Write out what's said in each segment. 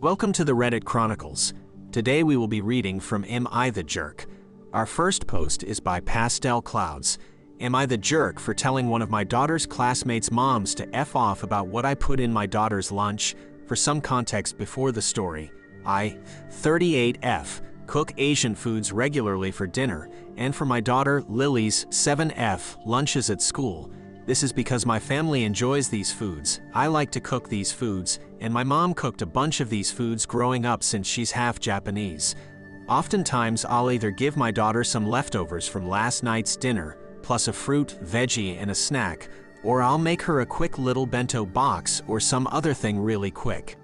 Welcome to the Reddit Chronicles. Today we will be reading from Am I the Jerk? Our first post is by Pastel Clouds. Am I the jerk for telling one of my daughter's classmates' moms to F off about what I put in my daughter's lunch? For some context before the story, I, 38F, cook Asian foods regularly for dinner, and for my daughter, Lily's, 7F, lunches at school. This is because my family enjoys these foods, I like to cook these foods, and my mom cooked a bunch of these foods growing up since she's half Japanese. Oftentimes I'll either give my daughter some leftovers from last night's dinner, plus a fruit, veggie, and a snack, or I'll make her a quick little bento box or some other thing really quick.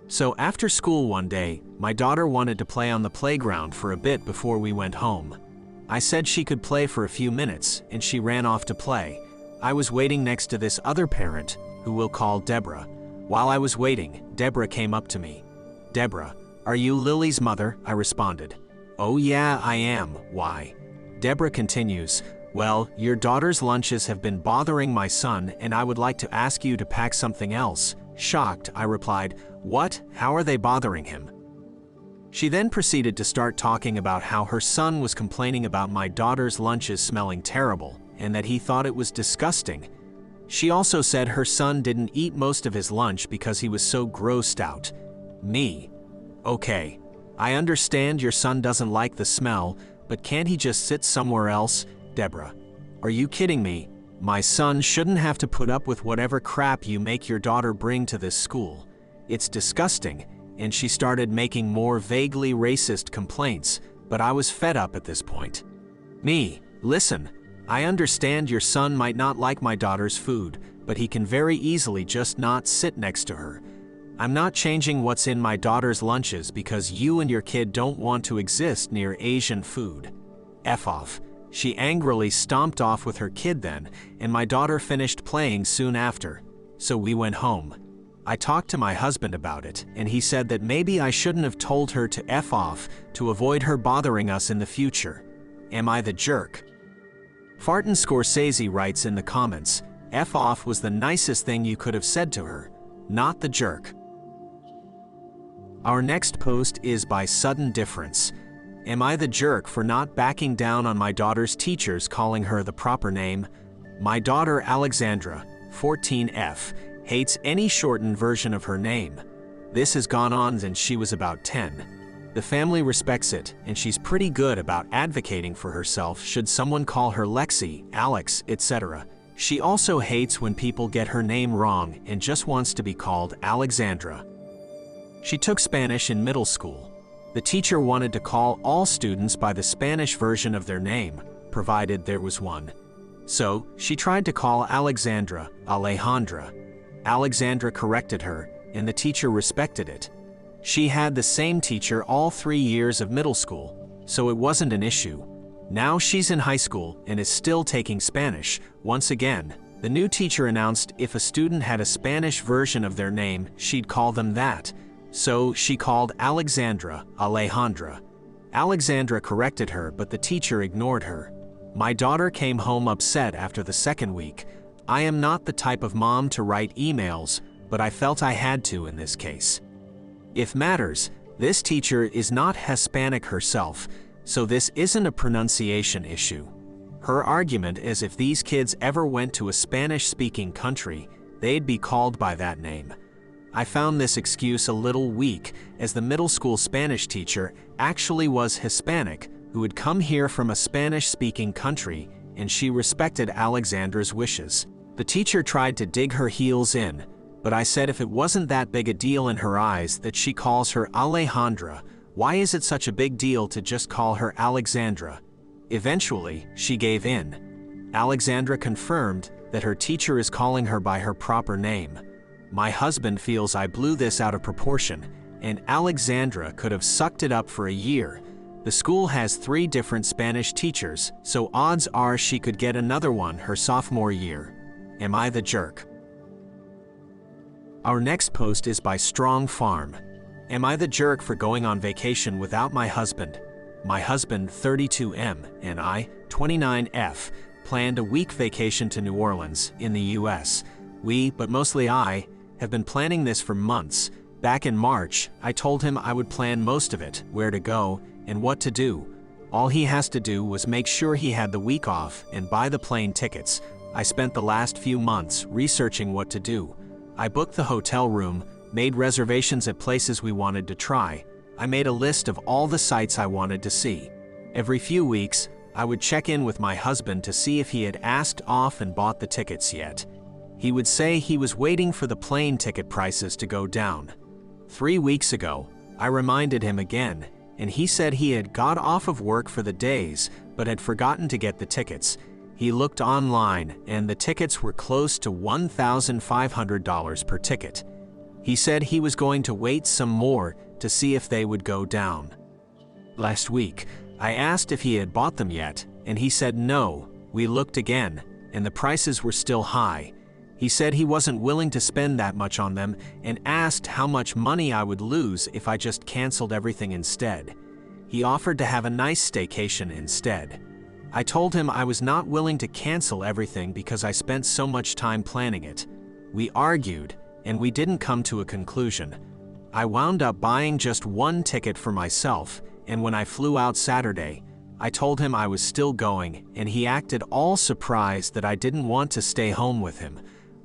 So after school one day, my daughter wanted to play on the playground for a bit before we went home. I said she could play for a few minutes, and she ran off to play. I was waiting next to this other parent, who we'll call Deborah. While I was waiting, Deborah came up to me. "Deborah, are you Lily's mother?" I responded. "Oh yeah, I am. Why?" Deborah continues, "Well, your daughter's lunches have been bothering my son, and I would like to ask you to pack something else." Shocked, I replied, "What? How are they bothering him?" She then proceeded to start talking about how her son was complaining about my daughter's lunches smelling terrible, and that he thought it was disgusting. She also said her son didn't eat most of his lunch because he was so grossed out. Me. Okay, I understand your son doesn't like the smell, but can't he just sit somewhere else? Deborah, are you kidding me? My son shouldn't have to put up with whatever crap you make your daughter bring to this school. It's disgusting. And she started making more vaguely racist complaints, but I was fed up at this point. Me, listen, I understand your son might not like my daughter's food, but he can very easily just not sit next to her. I'm not changing what's in my daughter's lunches because you and your kid don't want to exist near Asian food. F off. She angrily stomped off with her kid then, and my daughter finished playing soon after. So we went home. I talked to my husband about it, and he said that maybe I shouldn't have told her to F off to avoid her bothering us in the future. Am I the jerk? Fartin Scorsese writes in the comments, F off was the nicest thing you could have said to her, not the jerk. Our next post is by Sudden Difference. Am I the jerk for not backing down on my daughter's teachers calling her the proper name? My daughter Alexandra, 14F, hates any shortened version of her name. This has gone on since she was about 10. The family respects it, and she's pretty good about advocating for herself should someone call her Lexi, Alex, etc. She also hates when people get her name wrong and just wants to be called Alexandra. She took Spanish in middle school. The teacher wanted to call all students by the Spanish version of their name, provided there was one. So, she tried to call Alexandra, Alejandra. Alexandra corrected her, and the teacher respected it. She had the same teacher all 3 years of middle school, so it wasn't an issue. Now she's in high school and is still taking Spanish. Once again, the new teacher announced if a student had a Spanish version of their name, she'd call them that. So she called Alexandra, Alejandra. Alexandra corrected her, but the teacher ignored her. My daughter came home upset after the second week. I am not the type of mom to write emails, but I felt I had to in this case. If matters, this teacher is not Hispanic herself, so this isn't a pronunciation issue. Her argument is if these kids ever went to a Spanish-speaking country, they'd be called by that name. I found this excuse a little weak, as the middle school Spanish teacher actually was Hispanic, who had come here from a Spanish-speaking country, and she respected Alexandra's wishes. The teacher tried to dig her heels in, but I said if it wasn't that big a deal in her eyes that she calls her Alejandra, why is it such a big deal to just call her Alexandra? Eventually, she gave in. Alexandra confirmed that her teacher is calling her by her proper name. My husband feels I blew this out of proportion, and Alexandra could have sucked it up for a year. The school has 3 different Spanish teachers, so odds are she could get another one her sophomore year. Am I the jerk? Our next post is by Strong Farm. Am I the jerk for going on vacation without my husband? My husband, 32M, and I, 29F, planned a week vacation to New Orleans, in the US. We, but mostly I, have been planning this for months. Back in March, I told him I would plan most of it, where to go, and what to do. All he has to do was make sure he had the week off and buy the plane tickets. I spent the last few months researching what to do. I booked the hotel room, made reservations at places we wanted to try. I made a list of all the sites I wanted to see. Every few weeks, I would check in with my husband to see if he had asked off and bought the tickets yet. He would say he was waiting for the plane ticket prices to go down. 3 weeks ago, I reminded him again, and he said he had got off of work for the days but had forgotten to get the tickets. He looked online and the tickets were close to $1,500 per ticket. He said he was going to wait some more to see if they would go down. Last week, I asked if he had bought them yet, and he said no. We looked again, and the prices were still high. He said he wasn't willing to spend that much on them and asked how much money I would lose if I just canceled everything instead. He offered to have a nice staycation instead. I told him I was not willing to cancel everything because I spent so much time planning it. We argued, and we didn't come to a conclusion. I wound up buying just one ticket for myself, and when I flew out Saturday, I told him I was still going, and he acted all surprised that I didn't want to stay home with him.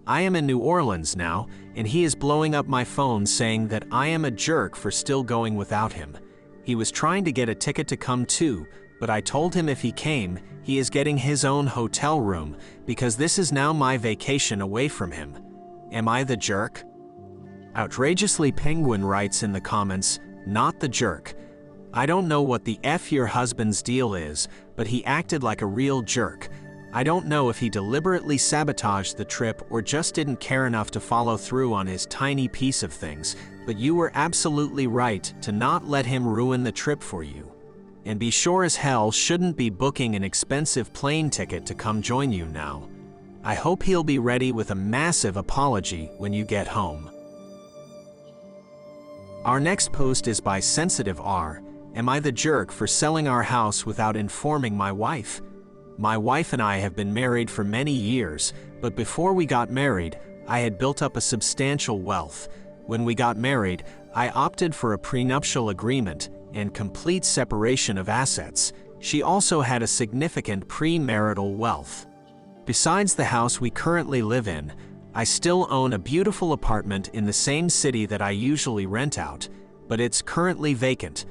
I am in New Orleans now, and he is blowing up my phone saying that I am a jerk for still going without him. He was trying to get a ticket to come too, but I told him if he came, he is getting his own hotel room because this is now my vacation away from him. Am I the jerk? Outrageously Penguin writes in the comments, not the jerk. I don't know what the F your husband's deal is, but he acted like a real jerk. I don't know if he deliberately sabotaged the trip or just didn't care enough to follow through on his tiny piece of things, but you were absolutely right to not let him ruin the trip for you. And be sure as hell shouldn't be booking an expensive plane ticket to come join you now. I hope he'll be ready with a massive apology when you get home. Our next post is by Sensitive R. Am I the jerk for selling our house without informing my wife? My wife and I have been married for many years, but before we got married, I had built up a substantial wealth. When we got married, I opted for a prenuptial agreement and complete separation of assets. She also had a significant premarital wealth. Besides the house we currently live in, I still own a beautiful apartment in the same city that I usually rent out, but it's currently vacant.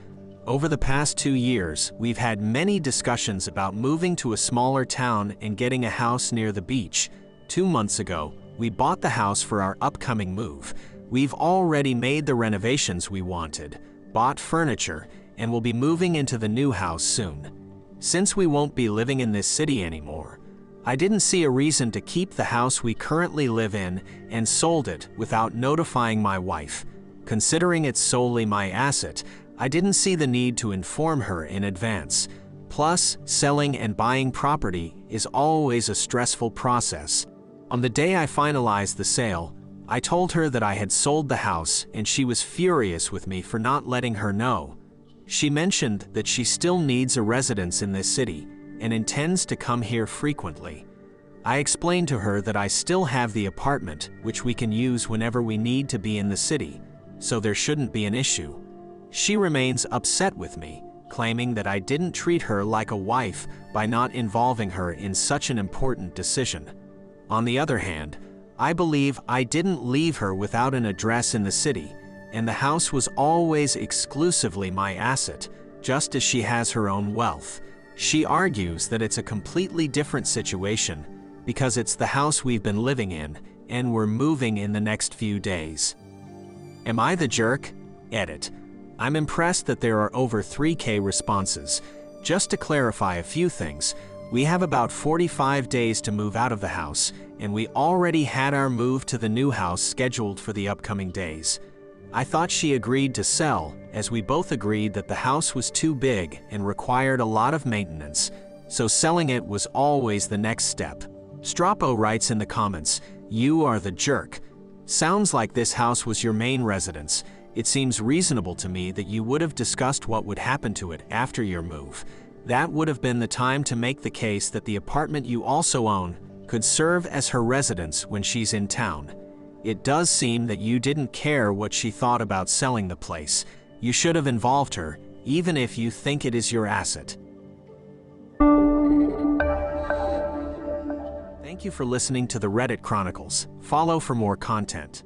Over the past 2 years, we've had many discussions about moving to a smaller town and getting a house near the beach. 2 months ago, we bought the house for our upcoming move. We've already made the renovations we wanted, bought furniture, and will be moving into the new house soon. Since we won't be living in this city anymore, I didn't see a reason to keep the house we currently live in and sold it without notifying my wife. Considering it's solely my asset, I didn't see the need to inform her in advance. Plus, selling and buying property is always a stressful process. On the day I finalized the sale, I told her that I had sold the house and she was furious with me for not letting her know. She mentioned that she still needs a residence in this city and intends to come here frequently. I explained to her that I still have the apartment, which we can use whenever we need to be in the city, so there shouldn't be an issue. She remains upset with me, claiming that I didn't treat her like a wife by not involving her in such an important decision. On the other hand, I believe I didn't leave her without an address in the city, and the house was always exclusively my asset, just as she has her own wealth. She argues that it's a completely different situation because it's the house we've been living in and we're moving in the next few days. Am I the jerk? Edit. I'm impressed that there are over 3K responses. Just to clarify a few things, we have about 45 days to move out of the house, and we already had our move to the new house scheduled for the upcoming days. I thought she agreed to sell, as we both agreed that the house was too big and required a lot of maintenance, so selling it was always the next step. Strapo writes in the comments, "You are the jerk. Sounds like this house was your main residence. It seems reasonable to me that you would have discussed what would happen to it after your move. That would have been the time to make the case that the apartment you also own could serve as her residence when she's in town. It does seem that you didn't care what she thought about selling the place. You should have involved her, even if you think it is your asset. Thank you for listening to the Reddit Chronicles. Follow for more content.